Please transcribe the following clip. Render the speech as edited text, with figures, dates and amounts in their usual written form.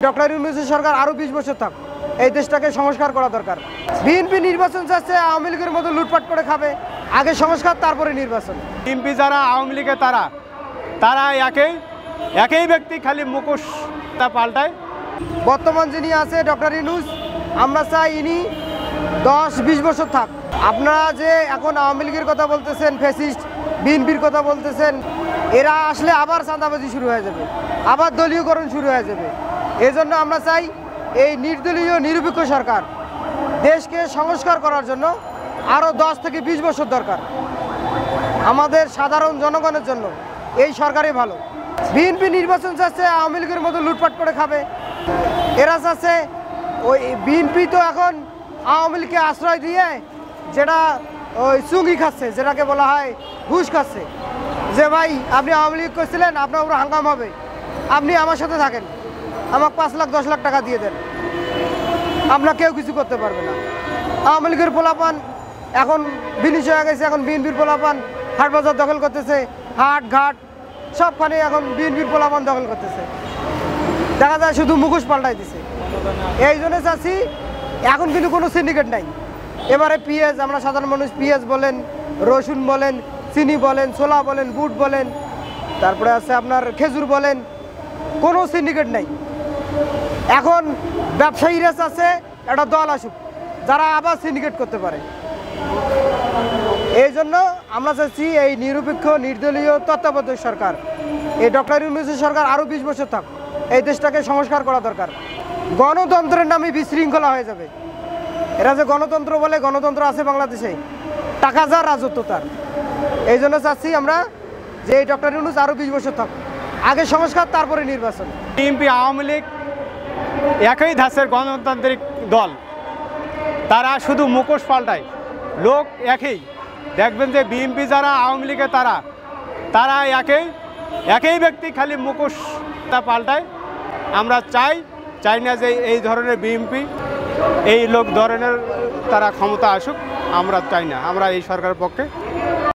Doctor ইউনূসের সরকার আরও 20 বছর থাক, এই দেশটাকে সংস্কার করা দরকার। বিএনপি নির্বাচন চাচ্ছে আওয়ামী লীগের মতো লুটপাট করে খাবে, আগে সংস্কার তারপরে নির্বাচন। এমপি যারা আওয়ামী লীগে তারা একই ব্যক্তি, খালি মুখোশটা পাল্টায়। বর্তমান যিনি আছে ডক্টর ইউনূস, আমরা চাই ইনি 10-20 বছর থাক। আপনারা যে এখন আওয়ামী লীগের কথা বলতেছেন, ফ্যাসিস্ট বিএনপির কথা বলতেছেন, এরা আসলে আবার চাঁদাবাজি শুরু হয়ে যাবে, আবার দলীয়করণ শুরু হয়ে যাবে। এই জন্য আমরা চাই এই নির্দলীয় নিরপেক্ষ সরকার দেশকে সংস্কার করার জন্য আরও 10 থেকে 20 বছর দরকার। আমাদের সাধারণ জনগণের জন্য এই সরকারই ভালো। বিএনপি নির্বাচন চাচ্ছে আওয়ামী লীগের মতো লুটপাট করে খাবে, এরা চাচ্ছে ওই বিএনপি তো এখন আওয়ামী লীগকে আশ্রয় দিয়ে যেটা ওই চুঙ্গি খাচ্ছে, যেটাকে বলা হয় ঘুষ খাচ্ছে, যে ভাই আপনি আওয়ামী লীগ করছিলেন, আপনার উপর হাঙ্গাম হবে, আপনি আমার সাথে থাকেন, আমাকে 5 লাখ 10 লাখ টাকা দিয়ে দেন, আপনার কেউ কিছু করতে পারবে না। আওয়ামী লীগের পোলাপান এখন বিনিশ হয়ে গেছে, এখন বিএনপির পোলাপান হাট বাজার দখল করতেছে, হাট ঘাট সবখানে এখন বিএনপির পোলাপান দখল করতেছে, দেখা যায় শুধু মুখোশ পাল্টাই দিছে। এই জন্য চাচ্ছি এখন কিন্তু কোনো সিন্ডিকেট নাই। এবারে পেঁয়াজ, আমরা সাধারণ মানুষ পেঁয়াজ বলেন, রসুন বলেন, চিনি বলেন, ছোলা বলেন, বুট বলেন, তারপরে আছে আপনার খেজুর বলেন, কোনো সিন্ডিকেট নাই। এখন ব্যবসায়ীরা চাচ্ছে একটা দল আসুক যারা আবার সিন্ডিকেট করতে পারে। এই জন্য আমরা চাচ্ছি এই নিরপেক্ষ নির্দলীয় তত্ত্বাবধায়ক সরকার, এই ডক্টর ইউনূসের সরকার আরও 20 বছর থাক, এই দেশটাকে সংস্কার করা দরকার। গণতন্ত্রের নামে বিশৃঙ্খলা হয়ে যাবে। এরা যে গণতন্ত্র বলে, গণতন্ত্র আছে বাংলাদেশে, টাকা যার রাজত্ব তার। এই জন্য চাচ্ছি আমরা যে এই ডক্টর ইউনূস আরও 20 বছর থাক, আগে সংস্কার তারপরে নির্বাচন। বিএনপি আওয়ামী লীগ একই ধাঁচের গণতান্ত্রিক দল, তারা শুধু মুখোশ পাল্টায়, লোক একই। দেখবেন যে বিএনপি যারা আওয়ামী লীগে তারা একই ব্যক্তি, খালি মুখোশটা পাল্টায়। আমরা চাই না যে এই ধরনের বিএনপি, এই লোক ধরনের তারা ক্ষমতা আসুক, আমরা চাই না। আমরা এই সরকারের পক্ষে